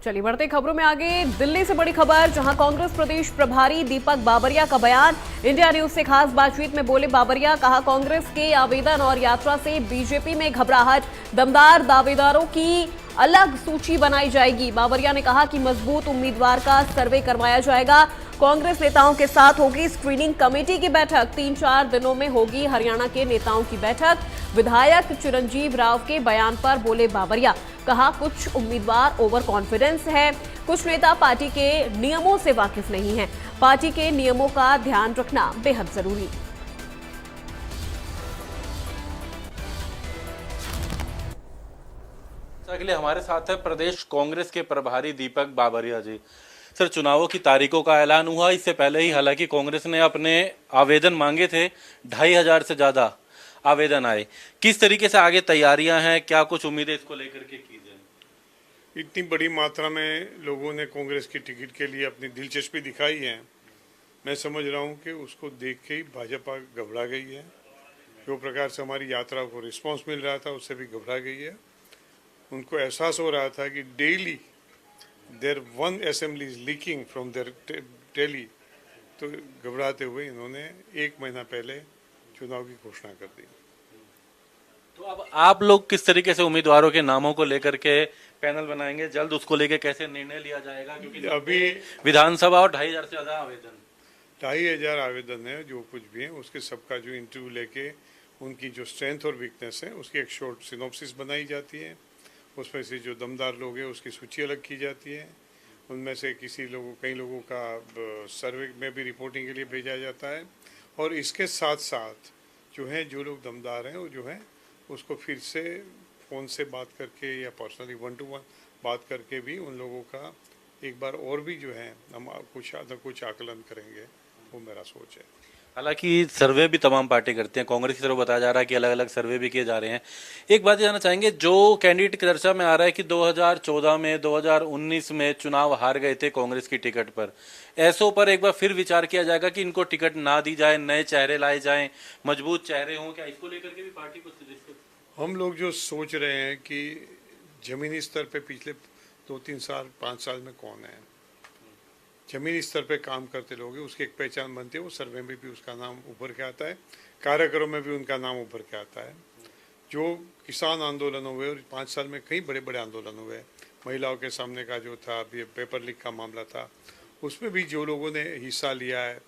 चलिए बढ़ते खबरों में आगे। दिल्ली से बड़ी खबर, जहां कांग्रेस प्रदेश प्रभारी दीपक बाबरिया का बयान। इंडिया न्यूज से खास बातचीत में बोले बाबरिया, कहा कांग्रेस के आवेदन और यात्रा से बीजेपी में घबराहट, दमदार दावेदारों की अलग सूची बनाई जाएगी। बाबरिया ने कहा कि मजबूत उम्मीदवार का सर्वे करवाया जाएगा। कांग्रेस नेताओं के साथ होगी स्क्रीनिंग कमेटी की बैठक। 3-4 दिनों में होगी हरियाणा के नेताओं की बैठक। विधायक चिरंजीव राव के बयान पर बोले बाबरिया, कहा कुछ उम्मीदवार ओवर कॉन्फिडेंस है, कुछ नेता पार्टी के नियमों से वाकिफ नहीं हैं। पार्टी के नियमों का ध्यान रखना बेहद जरूरी। के लिए हमारे साथ है प्रदेश कांग्रेस के प्रभारी दीपक बाबरिया जी। सर, चुनावों की तारीखों का ऐलान हुआ, इससे पहले ही हालांकि कांग्रेस ने अपने आवेदन मांगे थे, 2500 से ज्यादा आवेदन आए। किस तरीके से आगे तैयारियां हैं, क्या कुछ उम्मीदें इसको लेकर के की जाए? इतनी बड़ी मात्रा में लोगों ने कांग्रेस की टिकट के लिए अपनी दिलचस्पी दिखाई है। मैं समझ रहा हूं कि उसको देख के ही भाजपा घबरा गई है। जो प्रकार से हमारी यात्रा को रिस्पांस मिल रहा था, उससे भी घबरा गई है। उनको एहसास हो रहा था कि daily there one assembly is leaking from there daily. तो घबराते हुए इन्होंने 1 महीना पहले चुनाव की घोषणा कर दी। तो अब आप लोग किस तरीके से उम्मीदवारों के नामों को लेकर के पैनल बनाएंगे? जल्द उसको लेकर कैसे निर्णय लिया जाएगा? क्योंकि अभी विधानसभा और 2500 से ज्यादा आवेदन 2500 आवेदन है। जो कुछ भी है उसके सबका जो इंटरव्यू लेके उनकी जो स्ट्रेंथ और वीकनेस है उसकी एक शॉर्ट सिनॉप्सिस बनाई जाती है। उसमें से जो दमदार लोग हैं उसकी सूची अलग की जाती है। उनमें से कई लोगों का सर्वे में भी रिपोर्टिंग के लिए भेजा जाता है। और इसके साथ साथ जो लोग दमदार हैं वो जो है उसको फिर से फ़ोन से बात करके या पर्सनली 1-to-1 बात करके भी उन लोगों का एक बार और भी जो है हम कुछ आकलन करेंगे, वो मेरा सोच है। हालांकि सर्वे भी तमाम पार्टी करते हैं, कांग्रेस की तरफ बताया जा रहा है कि अलग अलग सर्वे भी किए जा रहे हैं। एक बात जानना चाहेंगे, जो कैंडिडेट की चर्चा में आ रहा है कि 2014 में 2019 में चुनाव हार गए थे कांग्रेस की टिकट पर, ऐसों पर एक बार फिर विचार किया जाएगा कि इनको टिकट ना दी जाए, नए चेहरे लाए जाएं, मजबूत चेहरे हों, क्या इसको लेकर के भी पार्टी को हम लोग जो सोच रहे हैं कि जमीनी स्तर पे पिछले 2-3 साल 5 साल में कौन है, जमीनी स्तर पे काम करते लोग हैं, उसकी एक पहचान बनती है। वो सर्वे में भी उसका नाम उभर के आता है, कार्यक्रम में भी उनका नाम उभर के आता है। जो किसान आंदोलन हुए और 5 साल में कई बड़े बड़े आंदोलन हुए, महिलाओं के सामने का जो था अभी पेपर लीक का मामला था, उसमें भी जो लोगों ने हिस्सा लिया है,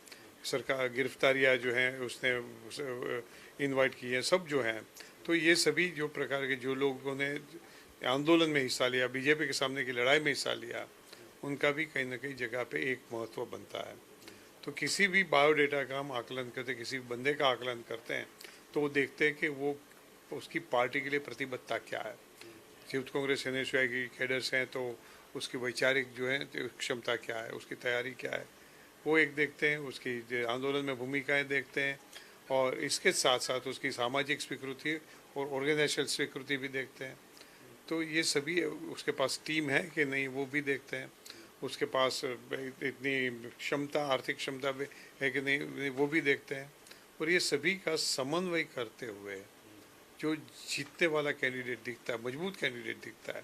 सरकार गिरफ्तारियाँ जो हैं उसने इनवाइट की है, सब जो हैं। तो ये सभी जो प्रकार के जो लोगों ने आंदोलन में हिस्सा लिया, बीजेपी के सामने की लड़ाई में हिस्सा लिया, उनका भी कहीं ना कहीं जगह पे एक महत्व बनता है। तो किसी भी बायोडेटा का हम आकलन करते, किसी बंदे का आकलन करते हैं, तो वो देखते हैं कि वो उसकी पार्टी के लिए प्रतिबद्धता क्या है। यूथ कांग्रेस एनएसयूआई की कैडर्स हैं तो उसकी वैचारिक जो है क्षमता क्या है, उसकी तैयारी क्या है, वो एक देखते हैं। उसकी आंदोलन में भूमिकाएँ देखते हैं और इसके साथ साथ उसकी सामाजिक स्वीकृति और ऑर्गेनाइजेशनल स्वीकृति भी देखते हैं। तो ये सभी उसके पास टीम है कि नहीं, वो भी देखते हैं। उसके पास इतनी क्षमता, आर्थिक क्षमता भी है कि नहीं, वो भी देखते हैं। और ये सभी का समन्वय करते हुए जो जीतने वाला कैंडिडेट दिखता है, मजबूत कैंडिडेट दिखता है,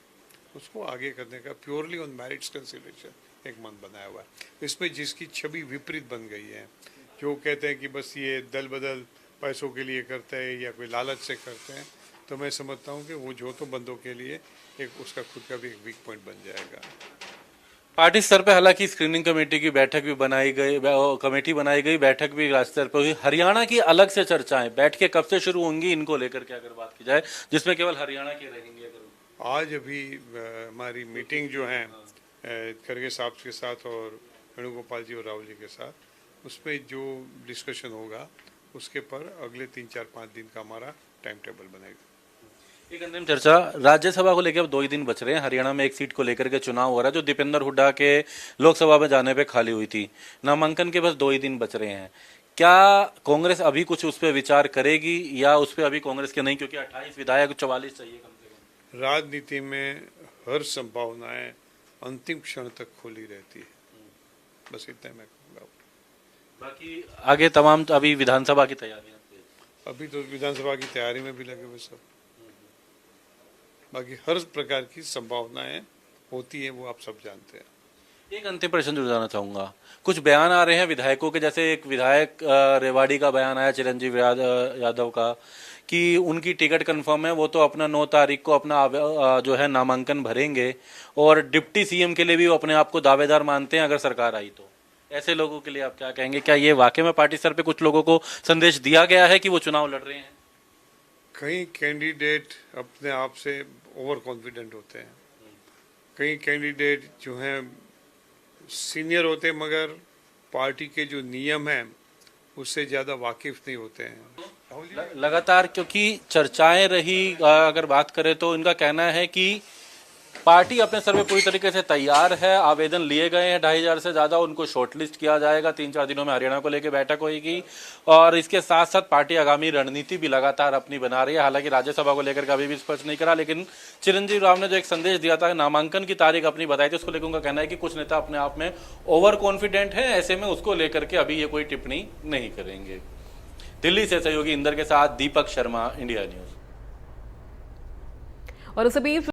उसको आगे करने का प्योरली ऑन मेरिट्स कंसिडरेशन एक मन बनाया हुआ है। इसमें जिसकी छवि विपरीत बन गई है, जो कहते हैं कि बस ये दल बदल पैसों के लिए करते हैं या कोई लालच से करते हैं, तो मैं समझता हूँ कि वो जो तो बंदों के लिए एक उसका खुद का भी एक वीक पॉइंट बन जाएगा। पार्टी स्तर पे हालांकि स्क्रीनिंग कमेटी की बैठक भी बनाई गई, बैठक भी राज्य स्तर पर हुई। हरियाणा की अलग से चर्चाएं बैठ के कब से शुरू होंगी, इनको लेकर के अगर बात की जाए, जिसमें केवल हरियाणा के रहेंगे? अगर आज अभी हमारी मीटिंग जो है खड़गे साहब के साथ और वेणुगोपाल जी और राहुल जी के साथ, उसमें जो डिस्कशन होगा उसके पर अगले 3-4-5 दिन का हमारा टाइम टेबल बनेगा। एक अंतिम चर्चा, राज्यसभा को लेकर अब 2 ही दिन बच रहे हैं। हरियाणा में एक सीट को लेकर के चुनाव हो रहा है जो दीपेंद्र हुड्डा के लोकसभा में जाने पे खाली हुई थी। नामांकन के बस 2 ही दिन बच रहे हैं। क्या कांग्रेस अभी कुछ उस पर विचार करेगी या उस पर अभी कांग्रेस के नहीं, क्योंकि 28 विधायक 44 चाहिए कम से कम? राजनीति में हर संभावनाएं अंतिम क्षण तक खुली रहती है, बस इतना मैं कहूँगा। बाकी आगे तमाम अभी विधानसभा की तैयारियां, अभी तो विधानसभा की तैयारी में भी लगे हुए सब। बाकी हर प्रकार की संभावनाएं होती है वो आप सब जानते हैं। एक अंतिम प्रश्न जुड़ जाना चाहूंगा। कुछ बयान आ रहे हैं विधायकों के, जैसे एक विधायक रेवाड़ी का बयान आया चिरंजीव यादव का कि उनकी टिकट कंफर्म है, वो तो अपना 9 तारीख को अपना जो है नामांकन भरेंगे और डिप्टी सीएम के लिए भी वो अपने आप को दावेदार मानते हैं अगर सरकार आई तो। ऐसे लोगों के लिए आप क्या कहेंगे? क्या ये वाकई में पार्टी स्तर पे कुछ लोगों को संदेश दिया गया है कि वो चुनाव लड़ रहे हैं? कई कैंडिडेट अपने आप से ओवर कॉन्फिडेंट होते हैं, कई कैंडिडेट जो हैं सीनियर होते हैं मगर पार्टी के जो नियम हैं उससे ज़्यादा वाकिफ नहीं होते हैं। लगातार क्योंकि चर्चाएं रही, अगर बात करें तो इनका कहना है कि पार्टी अपने स्तर पे पूरी तरीके से तैयार है, आवेदन लिए गए हैं 2500 से ज़्यादा, उनको शॉर्टलिस्ट किया जाएगा, 3-4 दिनों में हरियाणा को लेकर बैठक होगी और इसके साथ साथ पार्टी आगामी रणनीति भी लगातार अपनी बना रही है। हालांकि राज्यसभा को लेकर कभी भी स्पष्ट नहीं करा, लेकिन चिरंजीव राव ने जो एक संदेश दिया था, नामांकन की तारीख अपनी बताई थी, उसको लेकर उनका कहना है कि कुछ नेता अपने आप में ओवर कॉन्फिडेंट है, ऐसे में उसको लेकर के अभी ये कोई टिप्पणी नहीं करेंगे। दिल्ली से सहयोगी इंदर के साथ दीपक शर्मा, इंडिया न्यूज। और उस बीच